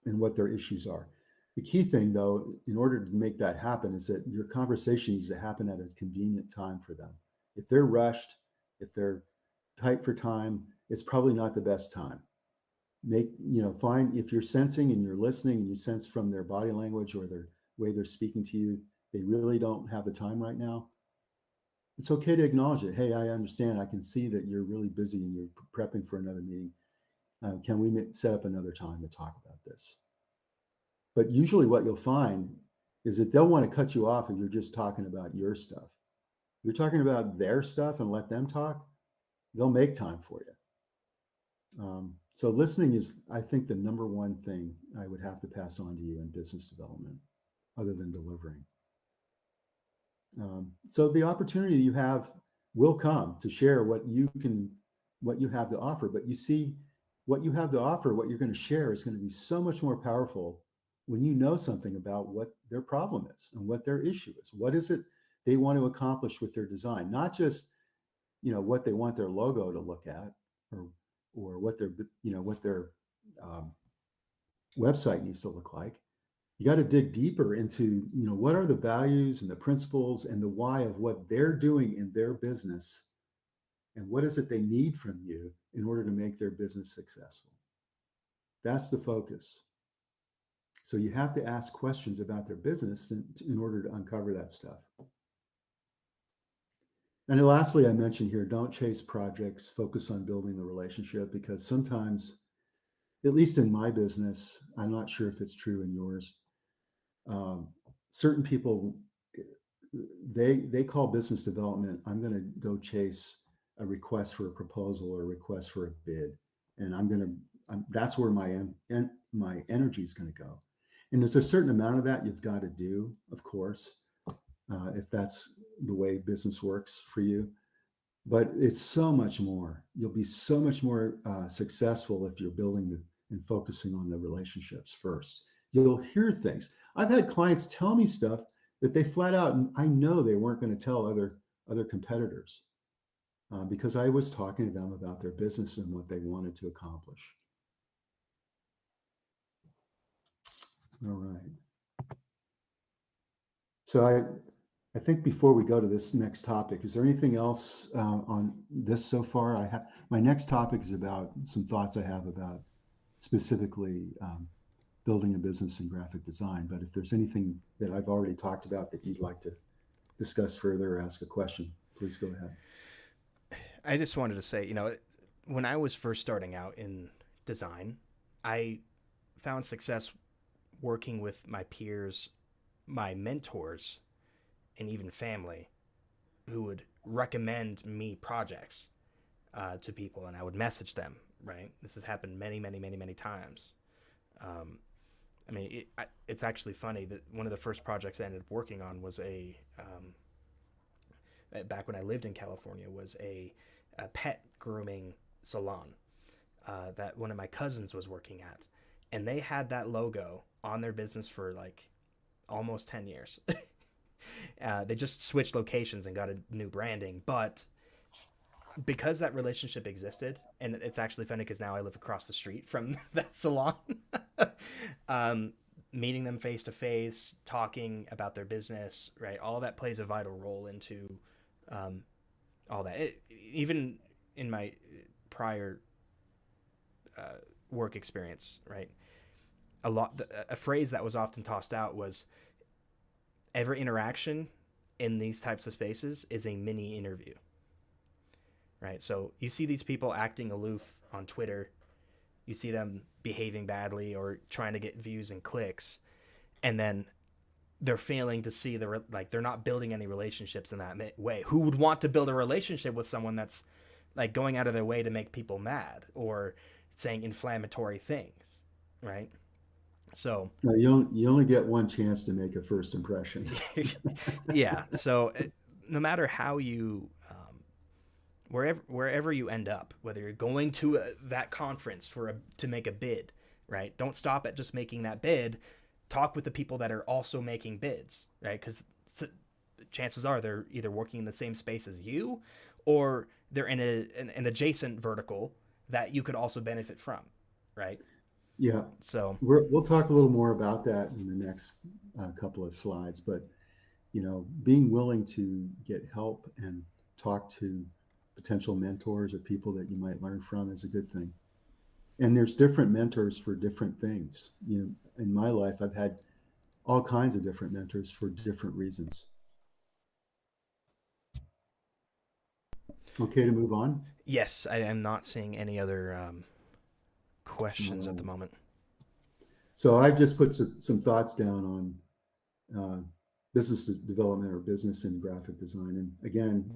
B: and what their issues are. The key thing, though, in order to make that happen, is that your conversation needs to happen at a convenient time for them. If they're rushed, if they're tight for time, it's probably not the best time. Find, if you're sensing and you're listening and you sense from their body language or their way they're speaking to you, they really don't have the time right now. It's okay to acknowledge it. Hey, I understand. I can see that you're really busy and you're prepping for another meeting. Can we set up another time to talk about this? But usually what you'll find is that they'll want to cut you off if you're just talking about your stuff. If you're talking about their stuff and let them talk, they'll make time for you. So listening is, I think, the number one thing I would have to pass on to you in business development, other than delivering. So the opportunity you have will come to share what you have to offer. But you see, what you have to offer, what you're going to share, is going to be so much more powerful when you know something about what their problem is and what their issue is. What is it they want to accomplish with their design? Not just, what they want their logo to look at, or what their website needs to look like. You got to dig deeper into, what are the values and the principles and the why of what they're doing in their business, and what is it they need from you in order to make their business successful. That's the focus. So you have to ask questions about their business in order to uncover that stuff. And then lastly, I mentioned here, don't chase projects, focus on building the relationship, because sometimes, at least in my business, I'm not sure if it's true in yours. Um, certain people, they call business development, I'm going to go chase a request for a proposal or a request for a bid, and that's where my energy is going to go. And there's a certain amount of that you've got to do, of course, if that's the way business works for you. But it's so much more. You'll be so much more successful if you're building and focusing on the relationships first. You'll hear things. I've had clients tell me stuff that they flat out, and I know they weren't going to tell other competitors because I was talking to them about their business and what they wanted to accomplish. All right. So I think before we go to this next topic, is there anything else on this so far? My next topic is about some thoughts I have about specifically building a business in graphic design. But if there's anything that I've already talked about that you'd like to discuss further or ask a question, please go ahead.
A: I just wanted to say, when I was first starting out in design, I found success working with my peers, my mentors, and even family who would recommend me projects to people, and I would message them, right? This has happened many, many, many, many times. It's actually funny that one of the first projects I ended up working on was back when I lived in California, was a pet grooming salon that one of my cousins was working at. And they had that logo on their business for like almost 10 years. They just switched locations and got a new branding. But because that relationship existed, and it's actually funny because now I live across the street from that salon, meeting them face to face, talking about their business, right? All that plays a vital role into all that. Even in my prior work experience, right? A phrase that was often tossed out was, every interaction in these types of spaces is a mini interview, right? So you see these people acting aloof on Twitter, you see them behaving badly or trying to get views and clicks, and then they're failing to see they're not building any relationships in that way. Who would want to build a relationship with someone that's like going out of their way to make people mad or saying inflammatory things, right? So
B: you only get one chance to make a first impression.
A: yeah. So no matter how you, wherever you end up, whether you're going to that conference to make a bid, right? Don't stop at just making that bid. Talk with the people that are also making bids, right? Because chances are they're either working in the same space as you, or they're in an adjacent vertical that you could also benefit from, right?
B: Yeah.
A: So
B: we'll talk a little more about that in the next couple of slides, but being willing to get help and talk to potential mentors or people that you might learn from is a good thing. And there's different mentors for different things. In my life, I've had all kinds of different mentors for different reasons. Okay to move on?
A: yes, I am not seeing any other questions at the moment.
B: So I've just put some thoughts down on business development or business in graphic design. And again,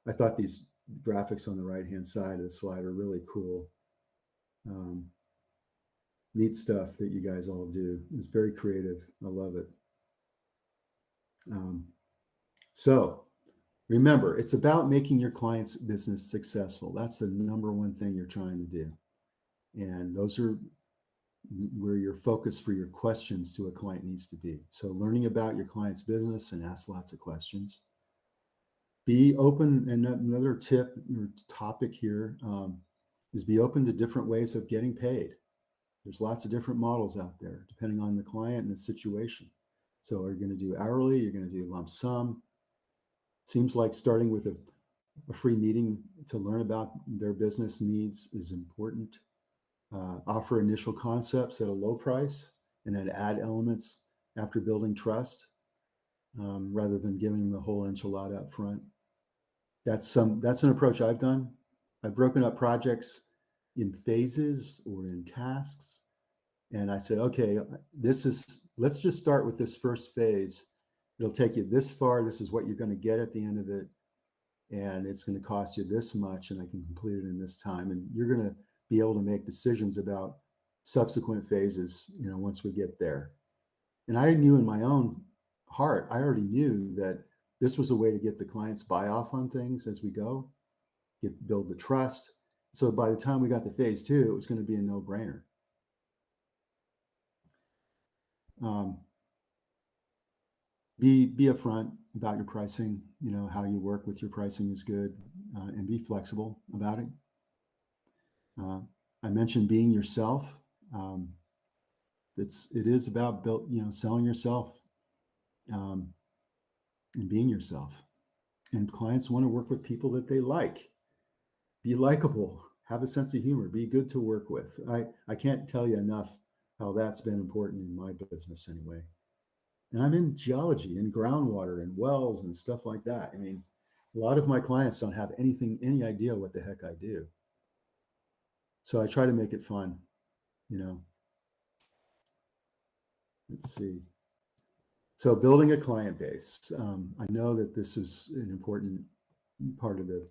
B: I thought these graphics on the right-hand side of the slide are really cool. Neat stuff that you guys all do. It's very creative. I love it. So remember, it's about making your client's business successful. That's the number one thing you're trying to do. And those are where your focus for your questions to a client needs to be. So learning about your client's business and ask lots of questions. Be open. And another tip or topic here is be open to different ways of getting paid. There's lots of different models out there depending on the client and the situation. So are you going to do hourly? You're going to do lump sum. Seems like starting with a free meeting to learn about their business needs is important. Offer initial concepts at a low price and then add elements after building trust, rather than giving them the whole enchilada up front. That's an approach I've done. I've broken up projects in phases or in tasks. And I said, okay, let's just start with this first phase. It'll take you this far. This is what you're going to get at the end of it. And it's going to cost you this much, and I can complete it in this time. And you're going to be able to make decisions about subsequent phases, once we get there. And I knew in my own heart, I already knew that this was a way to get the clients buy off on things as we go, build the trust. So by the time we got to phase 2, it was going to be a no-brainer. Be upfront about your pricing. How you work with your pricing is good, and be flexible about it. I mentioned being yourself. It is about selling yourself, and being yourself. And clients want to work with people that they like. Be likable, have a sense of humor, be good to work with. I can't tell you enough how that's been important in my business anyway. And I'm in geology and groundwater and wells and stuff like that. I mean, a lot of my clients don't have any idea what the heck I do. So I try to make it fun, Let's see. So building a client base. I know that this is an important part of the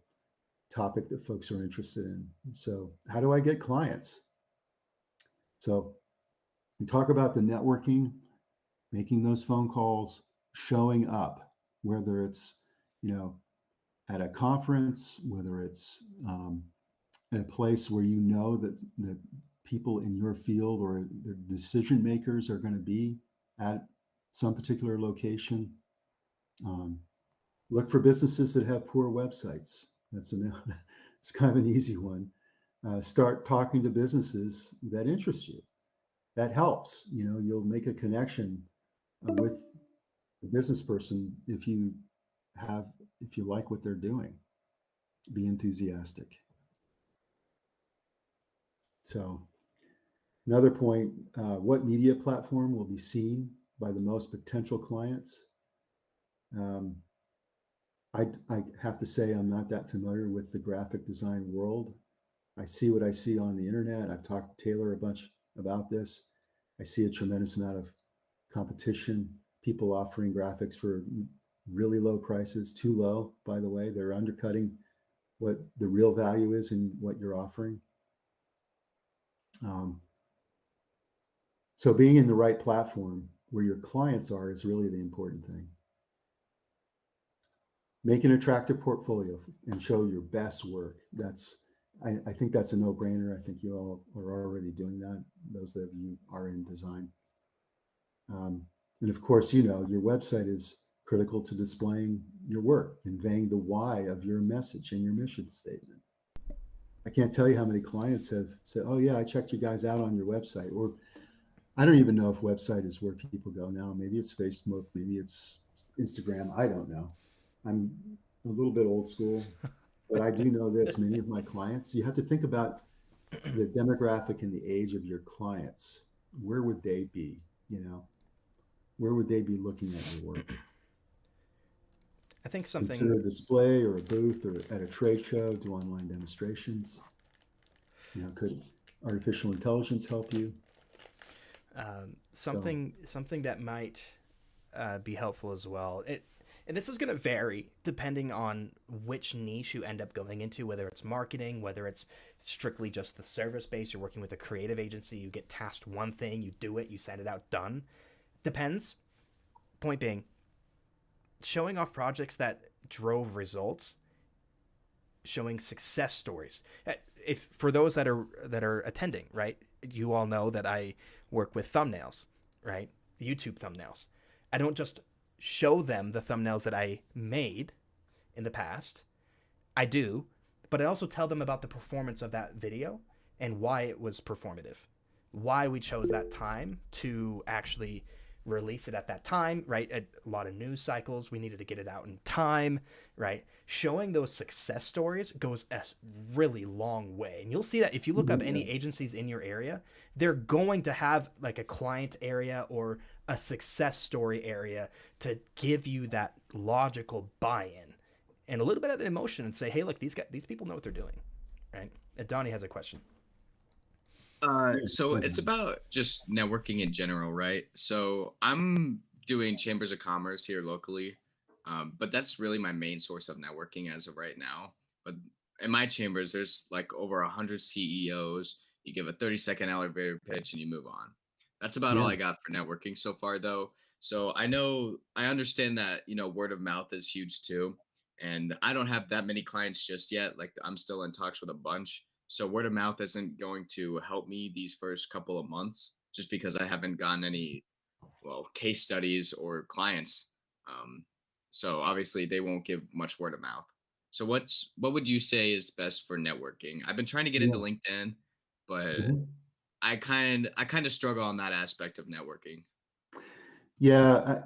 B: topic that folks are interested in. So how do I get clients? So we talk about the networking, making those phone calls, showing up, whether it's, at a conference, whether it's at a place where that the people in your field or the decision makers are going to be at some particular location. Look for businesses that have poor websites. It's kind of an easy one. Start talking to businesses that interest you. That helps. You'll make a connection with the business person if you like what they're doing. Be enthusiastic. So another point, what media platform will be seen by the most potential clients? I have to say I'm not that familiar with the graphic design world. I see what I see on the internet. I've talked to Taylor a bunch about this. I see a tremendous amount of competition, people offering graphics for really low prices, too low, by the way. They're undercutting what the real value is in what you're offering. So being in the right platform where your clients are is really the important thing. Make an attractive portfolio and show your best work. I think that's a no-brainer. I think you all are already doing that, those of you are in design. And of course, your website is critical to displaying your work, conveying the why of your message and your mission statement. I can't tell you how many clients have said, oh yeah, I checked you guys out on your website. Or I don't even know if website is where people go now. Maybe it's Facebook, maybe it's Instagram. I don't know. I'm a little bit old school, but I do know this. Many of my clients, you have to think about the demographic and the age of your clients. Where would they be? Where would they be looking at your work?
A: I think something.
B: Consider a display or a booth or at a trade show, do online demonstrations. Could artificial intelligence help you?
A: Something that might be helpful as well. And this is going to vary depending on which niche you end up going into, whether it's marketing, whether it's strictly just the service base, you're working with a creative agency, you get tasked one thing, you do it, you send it out, done. Depends. Point being, showing off projects that drove results, showing success stories. If for those that are attending, right? You all know that I work with thumbnails, right? YouTube thumbnails. I don't just show them the thumbnails that I made in the past. I do, but I also tell them about the performance of that video and why it was performative, why we chose that time to actually release it at that time, right? A lot of news cycles, we needed to get it out in time, right? Showing those success stories goes a really long way. And you'll see that if you look up
B: Yeah.
A: any agencies in your area, they're going to have like a client area or a success story area to give you that logical buy-in and a little bit of the emotion and say, hey, look, these people know what they're doing, right? And Donnie has a question.
C: So it's about just networking in general, right? So I'm doing chambers of commerce here locally, but that's really my main source of networking as of right now. But in my chambers, there's like over 100 CEOs. You give a 30-second elevator pitch and you move on. That's about all
B: Yeah.
C: I got for networking so far, though. So I understand that word of mouth is huge too, and I don't have that many clients just yet. Like I'm still in talks with a bunch, so word of mouth isn't going to help me these first couple of months just because I haven't gotten any, well, case studies or clients. Um, so obviously they won't give much word of mouth. So what would you say is best for networking? I've been trying to get into
B: Yeah.
C: LinkedIn, but
B: Mhm.
C: I kind of struggle on that aspect of networking.
B: Yeah.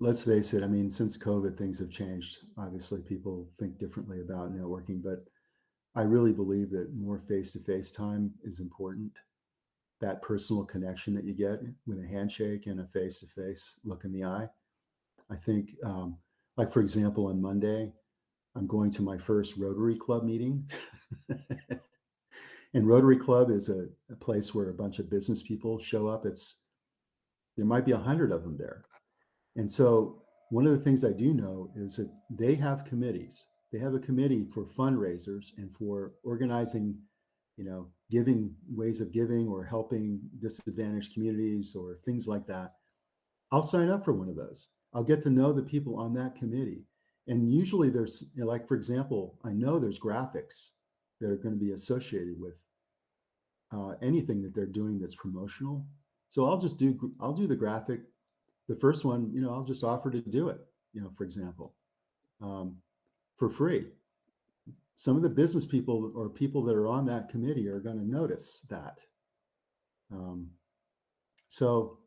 B: Let's face it. I mean, since COVID, things have changed. Obviously, people think differently about networking, but I really believe that more face-to-face time is important. That personal connection that you get with a handshake and a face-to-face look in the eye. I think, like for example, on Monday, I'm going to my first Rotary Club meeting. And Rotary Club is a place where a bunch of business people show up. There might be 100 of them there. And so one of the things I do know is that they have committees. They have a committee for fundraisers and for organizing, giving ways of giving or helping disadvantaged communities or things like that. I'll sign up for one of those. I'll get to know the people on that committee. And usually there's, like, for example, I know there's graphics that are going to be associated with anything that they're doing that's promotional. So I'll do the graphic. The first one, I'll just offer to do it, for example, um, for free. Some of the business people or people that are on that committee are going to notice that. Um, so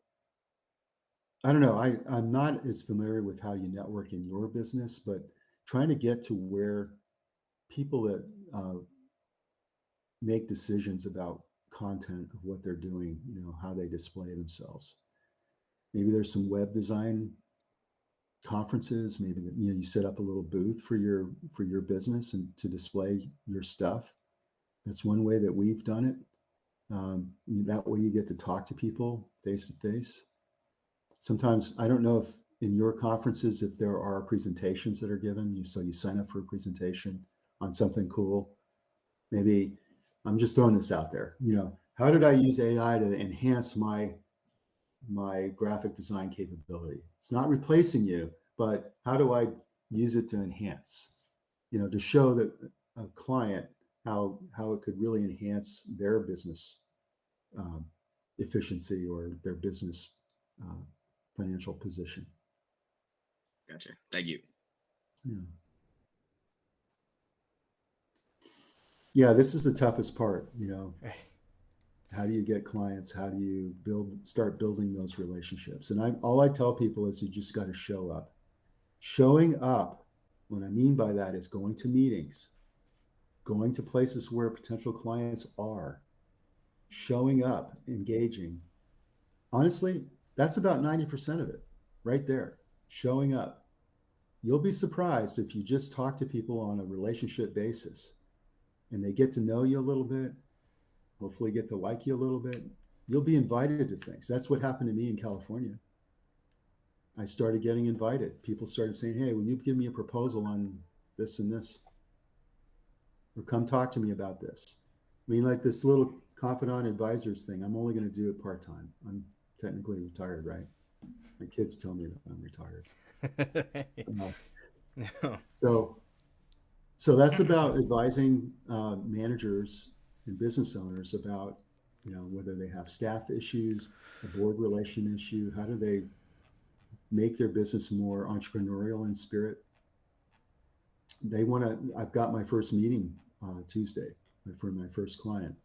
B: I don't know. I'm not as familiar with how you network in your business, but trying to get to where people that make decisions about content of what they're doing, how they display themselves. Maybe there's some web design conferences. Maybe that, you set up a little booth for your business and to display your stuff. That's one way that we've done it. That way you get to talk to people face to face. Sometimes I don't know if in your conferences if there are presentations that are given. So you sign up for a presentation on something cool. Maybe I'm just throwing this out there. How did I use AI to enhance my graphic design capability? It's not replacing you, but how do I use it to enhance? To show that a client how it could really enhance their business um, efficiency or their business uh, financial position.
C: Gotcha. Thank you.
B: Yeah. Yeah, this is the toughest part. How do you get clients? How do you start building those relationships? And all I tell people is you just got to show up. Showing up, what I mean by that is going to meetings, going to places where potential clients are, showing up, engaging. Honestly, that's about 90% of it right there. Showing up. You'll be surprised if you just talk to people on a relationship basis and they get to know you a little bit, hopefully get to like you a little bit. You'll be invited to things. That's what happened to me in California. I started getting invited. People started saying, hey, will you give me a proposal on this and this? Or come talk to me about this. I mean, like this little confidant advisors thing, I'm only going to do it part time. I'm technically retired, right? My kids tell me that I'm retired. Uh,
A: No.
B: so, so that's about advising managers and business owners about, whether they have staff issues, a board relation issue, how do they make their business more entrepreneurial in spirit. I've got my first meeting Tuesday for my first client.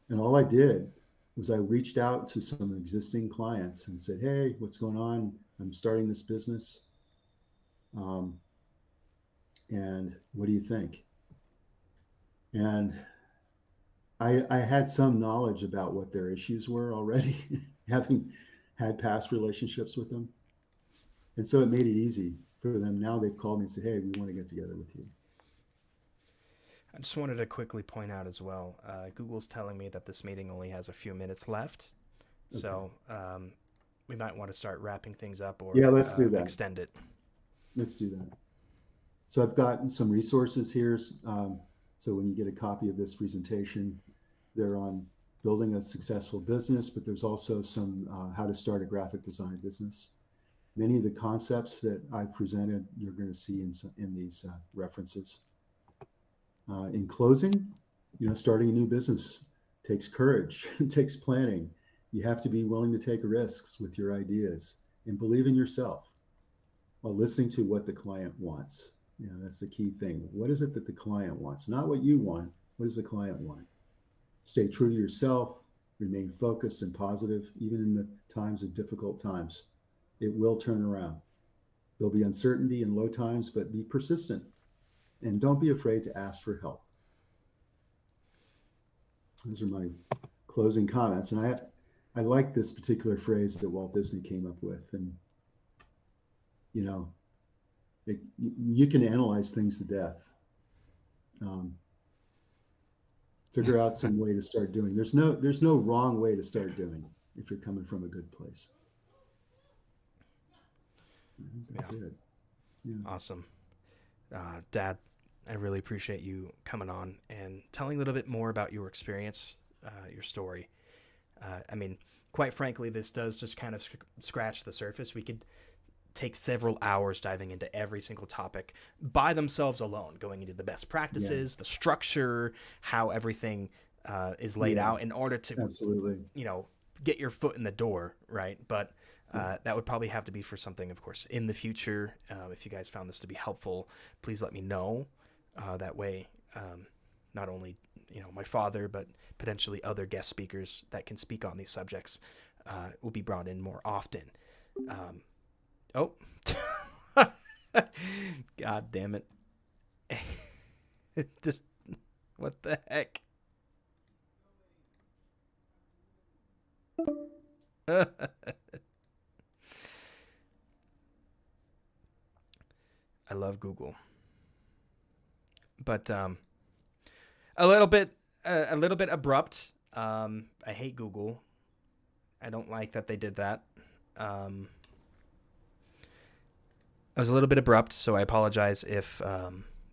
B: And all I did was I reached out to some existing clients and said, "Hey, what's going on? I'm starting this business. Um, and what do you think?" And I had some knowledge about what their issues were already, having had past relationships with them. And so it made it easy for them. Now they've called me and said, "Hey, we want to get together with you."
A: I just wanted to quickly point out as well, Google's telling me that this meeting only has a few minutes left.
B: Okay.
A: So we might want to start wrapping things up or
B: Yeah, let's do that.
A: extend it.
B: Let's do that. So I've got some resources here. So when you get a copy of this presentation, they're on building a successful business, but there's also some how to start a graphic design business. Many of the concepts that I've presented, you're going to see in these references. In closing, starting a new business takes courage, it takes planning. You have to be willing to take risks with your ideas and believe in yourself while listening to what the client wants. That's the key thing. What is it that the client wants? Not what you want. What does the client want? Stay true to yourself, remain focused and positive, even in the times of difficult times. It will turn around. There'll be uncertainty and low times, but be persistent. And don't be afraid to ask for help. Those are my closing comments. And I like this particular phrase that Walt Disney came up with. And, you can analyze things to death. Figure out some way to start doing. There's no wrong way to start doing if you're coming from a good place. I think that's it. Yeah.
A: Awesome. Dad, I really appreciate you coming on and telling a little bit more about your experience, your story. Quite frankly, this does just kind of scratch the surface. We could take several hours diving into every single topic by themselves alone, going into the best practices, the structure, how everything is laid out in order to,
B: absolutely,
A: get your foot in the door, right? But that would probably have to be for something, of course, in the future. If you guys found this to be helpful, please let me know. That way, not only my father, but potentially other guest speakers that can speak on these subjects will be brought in more often. Oh, God damn it! Just what the heck? I love Google, but a little bit abrupt. I hate Google. I don't like that they did that. I was a little bit abrupt, so I apologize if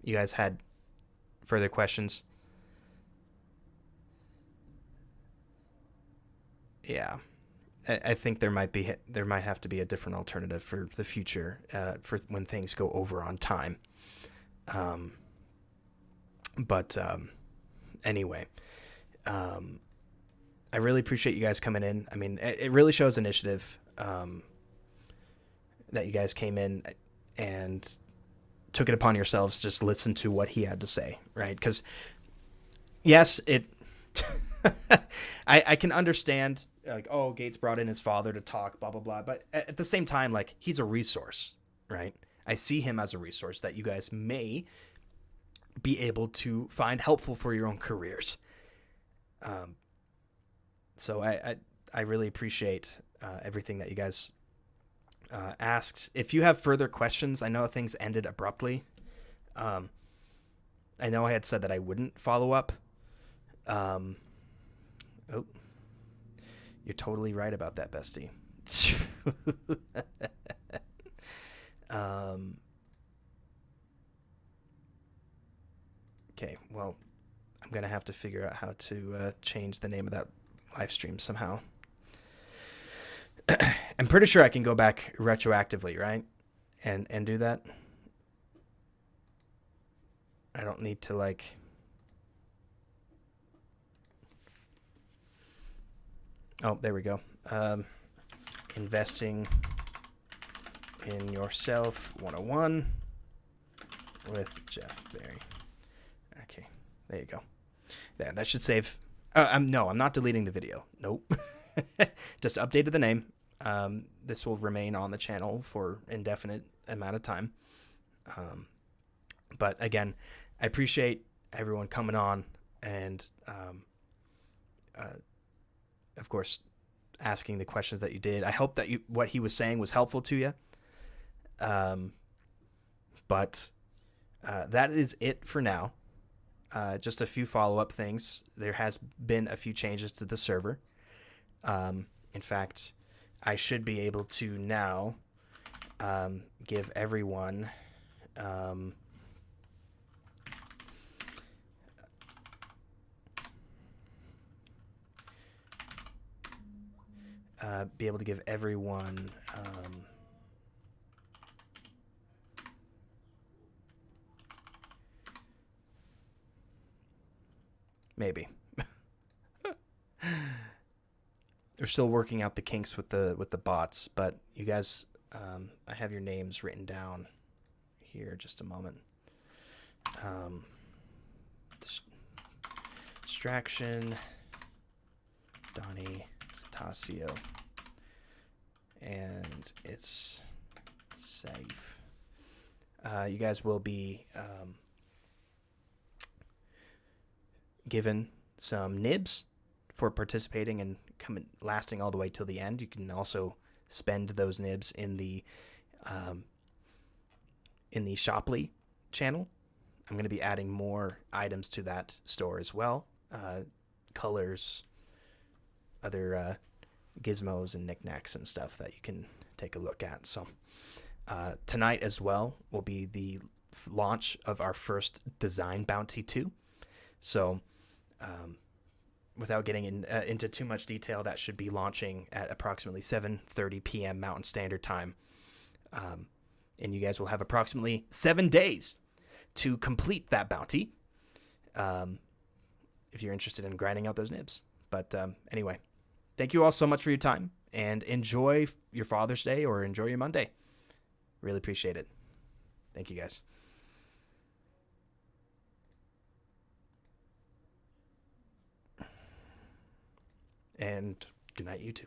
A: you guys had further questions. Yeah, I think there might have to be a different alternative for the future, for when things go over on time. Anyway, I really appreciate you guys coming in. I mean, it really shows initiative that you guys came in and took it upon yourselves to just listen to what he had to say, right? Because, yes, I can understand, like, oh, Gates brought in his father to talk, blah, blah, blah. But at the same time, like, he's a resource, right? I see him as a resource that you guys may be able to find helpful for your own careers. So I really appreciate everything that you guys asked. If you have further questions, I know things ended abruptly. I know I had said that I wouldn't follow up. Oh, you're totally right about that, bestie. Okay, well, I'm gonna have to figure out how to change the name of that live stream somehow. I'm pretty sure I can go back retroactively, right? And do that. I don't need to, like... Oh, there we go. Investing in Yourself 101 with Jeff Berry. Okay, there you go. Yeah, that should save No, I'm not deleting the video. Nope. Just updated the name. This will remain on the channel for indefinite amount of time. But again, I appreciate everyone coming on and, of course, asking the questions that you did. I hope that what he was saying was helpful to you. But that is it for now. Just a few follow-up things. There has been a few changes to the server. In fact, I should be able to now give everyone maybe. They're still working out the kinks with the bots, but you guys, I have your names written down here. Just a moment. Distraction, Donnie, Satasio, and it's safe. You guys will be given some nibs for participating and lasting all the way till the end. You can also spend those nibs in the Shoply channel. I'm going to be adding more items to that store as well. Colors, other gizmos and knickknacks and stuff that you can take a look at. So tonight as well will be the launch of our first Design Bounty 2. So without getting into too much detail, that should be launching at approximately 7:30 p.m. Mountain Standard Time. And you guys will have approximately 7 days to complete that bounty if you're interested in grinding out those nibs. But anyway, thank you all so much for your time, and enjoy your Father's Day or enjoy your Monday. Really appreciate it. Thank you, guys. And good night, YouTube.